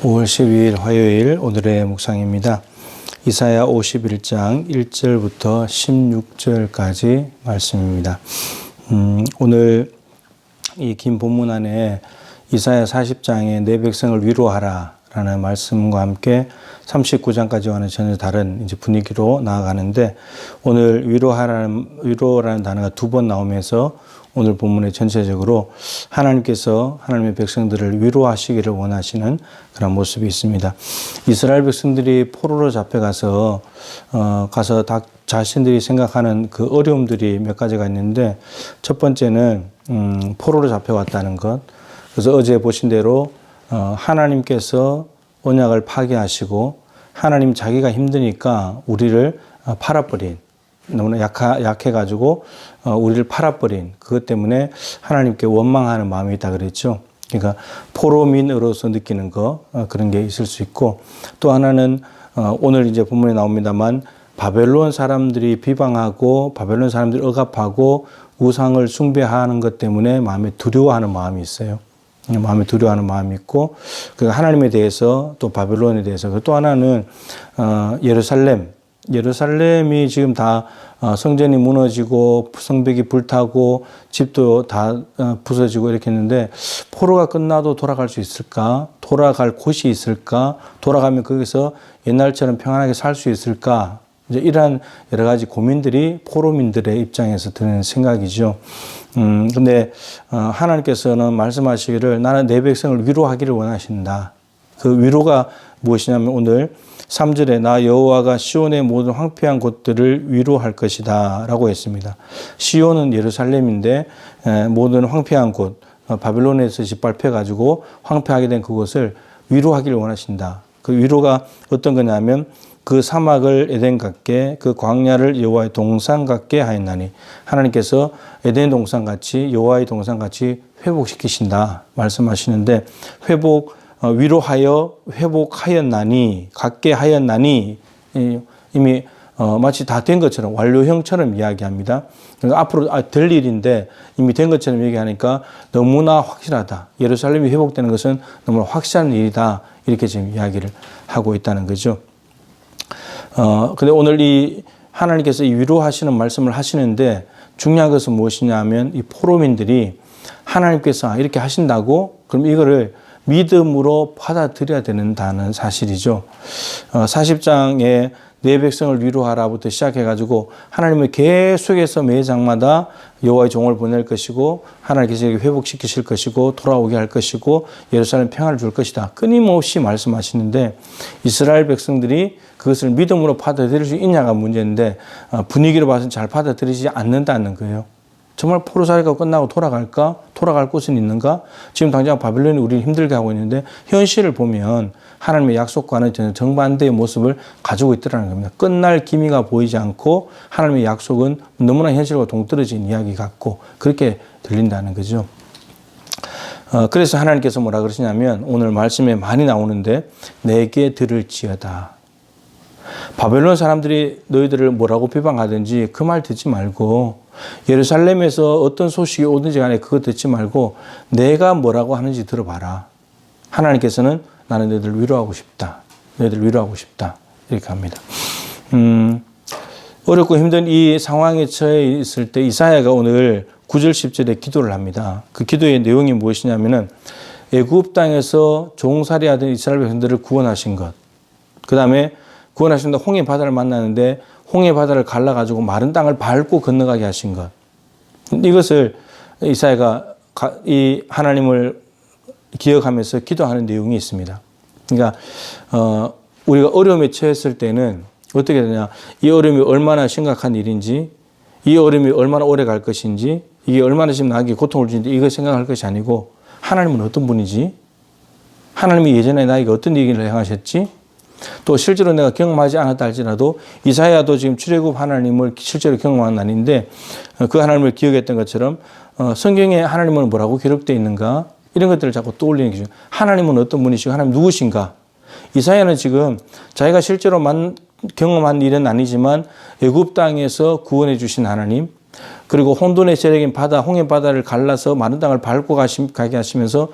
5월 12일 화요일 오늘의 묵상입니다. 이사야 51장 1절부터 16절까지 말씀입니다. 오늘 이 긴 본문 안에 이사야 40장에 내 백성을 위로하라 라는 말씀과 함께 39장까지와는 전혀 다른 이제 분위기로 나아가는데, 오늘 위로라는 단어가 두 번 나오면서 오늘 본문에 전체적으로 하나님께서 하나님의 백성들을 위로하시기를 원하시는 그런 모습이 있습니다. 이스라엘 백성들이 포로로 잡혀가서 다 자신들이 생각하는 그 어려움들이 몇 가지가 있는데, 첫 번째는 포로로 잡혀왔다는 것. 그래서 어제 보신 대로 하나님께서 언약을 파괴하시고 하나님 자기가 힘드니까 우리를 팔아버린, 너무나 약해가지고 우리를 팔아버린 그것 때문에 하나님께 원망하는 마음이 있다 그랬죠. 그러니까 포로민으로서 느끼는 그런 게 있을 수 있고, 또 하나는 오늘 이제 본문에 나옵니다만 바벨론 사람들이 비방하고 바벨론 사람들이 억압하고 우상을 숭배하는 것 때문에 마음에 두려워하는 마음이 있어요. 마음에 두려워하는 마음이 있고, 그 하나님에 대해서 또 바벨론에 대해서, 또 하나는 예루살렘이 지금 다 성전이 무너지고 성벽이 불타고 집도 다 부서지고 이렇게 했는데, 포로가 끝나도 돌아갈 수 있을까? 돌아갈 곳이 있을까? 돌아가면 거기서 옛날처럼 평안하게 살 수 있을까? 이제 이러한 여러 가지 고민들이 포로민들의 입장에서 드는 생각이죠. 근데 하나님께서는 말씀하시기를 나는 내 백성을 위로하기를 원하신다. 그 위로가 무엇이냐면 오늘 3절에 나 여호와가 시온의 모든 황폐한 곳들을 위로할 것이다 라고 했습니다. 시온은 예루살렘인데 모든 황폐한 곳, 바벨론에서 짓밟혀 가지고 황폐하게 된 그곳을 위로하기를 원하신다. 그 위로가 어떤 거냐면 그 사막을 에덴 같게 그 광야를 여호와의 동산 같게 하였나니, 하나님께서 에덴 동산 같이 여호와의 동산 같이 회복시키신다 말씀하시는데, 위로하여 회복하였나니, 같게 하였나니, 이미 마치 다 된 것처럼 완료형처럼 이야기합니다. 그러니까 앞으로 될 일인데 이미 된 것처럼 얘기하니까 너무나 확실하다. 예루살렘이 회복되는 것은 너무나 확실한 일이다. 이렇게 지금 이야기를 하고 있다는 거죠. 근데 오늘 이 하나님께서 이 위로하시는 말씀을 하시는데, 중요한 것은 무엇이냐 하면 이 포로민들이 하나님께서 이렇게 하신다고 그럼 이거를 믿음으로 받아들여야 된다는 사실이죠. 40장에 내 백성을 위로하라부터 시작해가지고 하나님은 계속해서 매 장마다 여호와의 종을 보낼 것이고 하나님께서 회복시키실 것이고 돌아오게 할 것이고 예루살렘 평안을 줄 것이다. 끊임없이 말씀하시는데, 이스라엘 백성들이 그것을 믿음으로 받아들일 수 있냐가 문제인데 분위기로 봐서는 잘 받아들이지 않는다는 거예요. 정말 포로살이가 끝나고 돌아갈까? 돌아갈 곳은 있는가? 지금 당장 바벨론이 우리를 힘들게 하고 있는데 현실을 보면 하나님의 약속과는 전혀 정반대의 모습을 가지고 있더라는 겁니다. 끝날 기미가 보이지 않고 하나님의 약속은 너무나 현실과 동떨어진 이야기 같고 그렇게 들린다는 거죠. 그래서 하나님께서 뭐라 그러시냐면 오늘 말씀에 많이 나오는데 내게 들을지어다. 바벨론 사람들이 너희들을 뭐라고 비방하든지 그 말 듣지 말고, 예루살렘에서 어떤 소식이 오든지 간에 그거 듣지 말고 내가 뭐라고 하는지 들어봐라. 하나님께서는 나는 너희들을 위로하고 싶다. 너희들을 위로하고 싶다. 이렇게 합니다. 어렵고 힘든 이 상황에 처해 있을 때 이사야가 오늘 9절 10절에 기도를 합니다. 그 기도의 내용이 무엇이냐면은 애굽 땅에서 종살이하던 이스라엘 백성들을 구원하신 것, 그 다음에 구원하신 홍해 바다를 만나는데 홍해 바다를 갈라가지고 마른 땅을 밟고 건너가게 하신 것, 이것을 이사야가 이 하나님을 기억하면서 기도하는 내용이 있습니다. 그러니까 우리가 어려움에 처했을 때는 어떻게 되냐, 이 어려움이 얼마나 심각한 일인지, 이 어려움이 얼마나 오래 갈 것인지, 이게 얼마나 지금 나에게 고통을 주는지 이걸 생각할 것이 아니고 하나님은 어떤 분이지? 하나님이 예전에 나에게 어떤 얘기를 행하셨지? 또 실제로 내가 경험하지 않았다 할지라도 이사야도 지금 출애굽 하나님을 실제로 경험한 날인데 그 하나님을 기억했던 것처럼 성경에 하나님은 뭐라고 기록되어 있는가, 이런 것들을 자꾸 떠올리는 거죠. 하나님은 어떤 분이시고 하나님 누구신가. 이사야는 지금 자기가 실제로 경험한 일은 아니지만 애굽 땅에서 구원해 주신 하나님, 그리고 혼돈의 세력인 홍해 바다를 갈라서 마른 땅을 밟고 가게 하시면서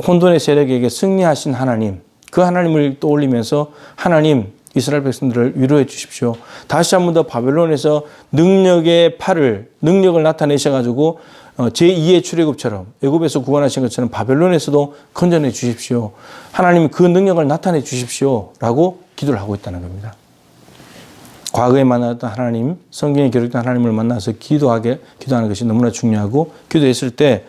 혼돈의 세력에게 승리하신 하나님, 그 하나님을 떠올리면서 하나님 이스라엘 백성들을 위로해 주십시오. 다시 한 번 더 바벨론에서 능력을 나타내셔가지고 제2의 출애굽처럼 애굽에서 구원하신 것처럼 바벨론에서도 건져내 주십시오. 하나님 그 능력을 나타내 주십시오. 라고 기도를 하고 있다는 겁니다. 과거에 만났던 하나님, 성경에 기록된 하나님을 만나서 기도하는 것이 너무나 중요하고 기도했을 때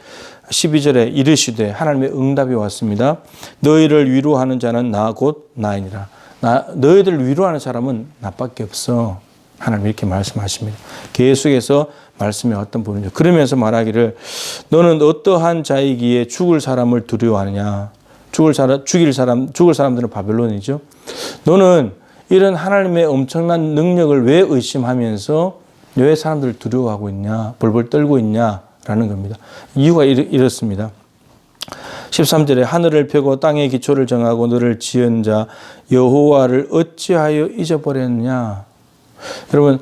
12절에 이르시되 하나님의 응답이 왔습니다. 너희를 위로하는 자는 나 곧 나이니라. 너희들을 위로하는 사람은 나밖에 없어. 하나님 이렇게 말씀하십니다. 계속해서 말씀이 어떤 부분이죠. 그러면서 말하기를 너는 어떠한 자이기에 죽을 사람을 두려워하느냐. 죽을 사람들은 바벨론이죠. 너는 이런 하나님의 엄청난 능력을 왜 의심하면서 왜 사람들을 두려워하고 있냐, 벌벌 떨고 있냐라는 겁니다. 이유가 이렇습니다. 13절에 하늘을 펴고 땅의 기초를 정하고 너를 지은 자 여호와를 어찌하여 잊어버렸냐. 여러분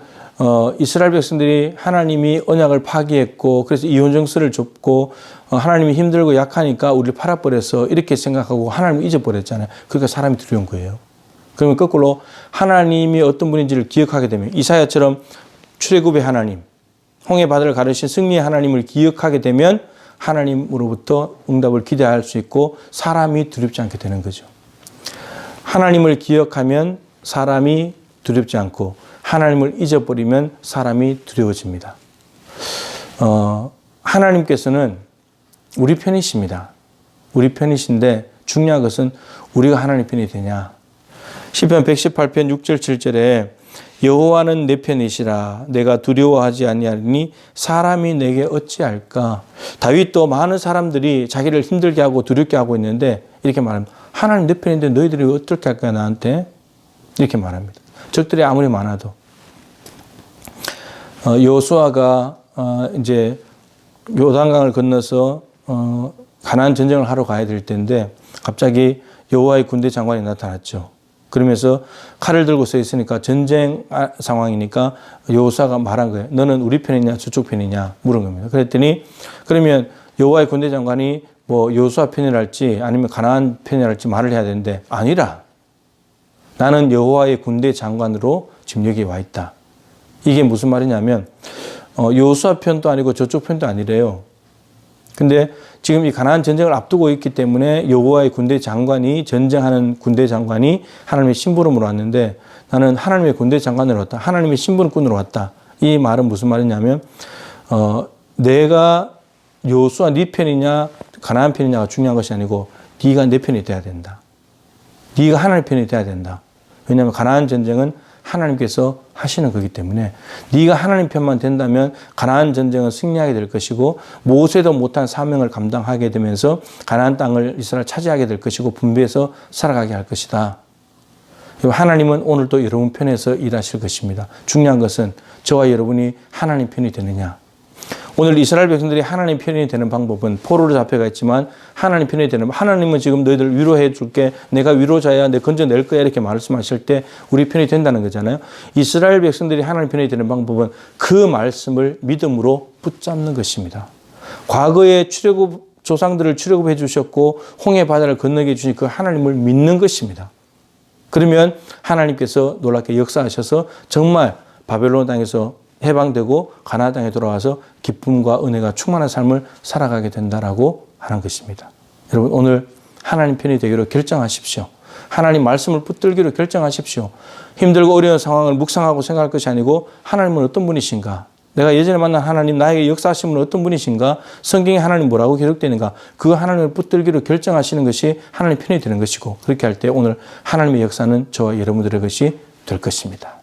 이스라엘 백성들이 하나님이 언약을 파기했고 그래서 이혼 정서를 줬고 하나님이 힘들고 약하니까 우리를 팔아버려서 이렇게 생각하고 하나님을 잊어버렸잖아요. 그러니까 사람이 두려운 거예요. 그러면 거꾸로 하나님이 어떤 분인지를 기억하게 되면 이사야처럼 출애굽의 하나님, 홍해 바다를 가르신 승리의 하나님을 기억하게 되면 하나님으로부터 응답을 기대할 수 있고 사람이 두렵지 않게 되는 거죠. 하나님을 기억하면 사람이 두렵지 않고 하나님을 잊어버리면 사람이 두려워집니다. 하나님께서는 우리 편이십니다. 우리 편이신데 중요한 것은 우리가 하나님 편이 되냐. 시편 118편 6절 7절에 여호와는 내 편이시라 내가 두려워하지 아니하리니 사람이 내게 어찌할까. 다윗도 많은 사람들이 자기를 힘들게 하고 두렵게 하고 있는데 이렇게 말합니다. 하나님 내 편인데 너희들이 어떻게 할까 나한테. 이렇게 말합니다. 적들이 아무리 많아도. 여호수아가 이제 요단강을 건너서 가나안 전쟁을 하러 가야 될 텐데 갑자기 여호와의 군대 장관이 나타났죠. 그러면서 칼을 들고 서 있으니까 전쟁 상황이니까 여호수아가 말한 거예요. 너는 우리 편이냐 저쪽 편이냐 물은 겁니다. 그랬더니 그러면 여호와의 군대 장관이 뭐 여호수아 편이랄지 아니면 가나안 편이랄지 말을 해야 되는데 아니라 나는 여호와의 군대 장관으로 지금 여기에 와 있다. 이게 무슨 말이냐면 여호수아 편도 아니고 저쪽 편도 아니래요. 근데 지금 이 가나안 전쟁을 앞두고 있기 때문에 여호와의 군대 장관이 전쟁하는 군대 장관이 하나님의 심부름으로 왔는데 나는 하나님의 군대 장관으로 왔다. 하나님의 심부름꾼으로 왔다. 이 말은 무슨 말이냐면 내가 여호수아 네 편이냐 가나안 편이냐가 중요한 것이 아니고 네가 내 편이 돼야 된다. 네가 하나님 편이 돼야 된다. 왜냐하면 가나안 전쟁은 하나님께서 하시는 거기 때문에 네가 하나님 편만 된다면 가나안 전쟁은 승리하게 될 것이고 모세도 못한 사명을 감당하게 되면서 가나안 땅을 이스라엘 차지하게 될 것이고 분배해서 살아가게 할 것이다. 하나님은 오늘도 여러분 편에서 일하실 것입니다. 중요한 것은 저와 여러분이 하나님 편이 되느냐. 오늘 이스라엘 백성들이 하나님 편이 되는 방법은 포로로 잡혀가 있지만 하나님 편이 되는 하나님은 지금 너희들 위로해 줄게 내가 위로자야 내 건져낼 거야 이렇게 말씀하실 때 우리 편이 된다는 거잖아요. 이스라엘 백성들이 하나님 편이 되는 방법은 그 말씀을 믿음으로 붙잡는 것입니다. 과거에 조상들을 출애굽해 주셨고 홍해 바다를 건너게 해주신 그 하나님을 믿는 것입니다. 그러면 하나님께서 놀랍게 역사하셔서 정말 바벨론 땅에서 해방되고 가나안 땅에 돌아와서 기쁨과 은혜가 충만한 삶을 살아가게 된다라고 하는 것입니다. 여러분 오늘 하나님 편이 되기로 결정하십시오. 하나님 말씀을 붙들기로 결정하십시오. 힘들고 어려운 상황을 묵상하고 생각할 것이 아니고 하나님은 어떤 분이신가? 내가 예전에 만난 하나님 나에게 역사하신 분은 어떤 분이신가? 성경에 하나님 뭐라고 기록되는가? 그 하나님을 붙들기로 결정하시는 것이 하나님 편이 되는 것이고 그렇게 할 때 오늘 하나님의 역사는 저와 여러분들의 것이 될 것입니다.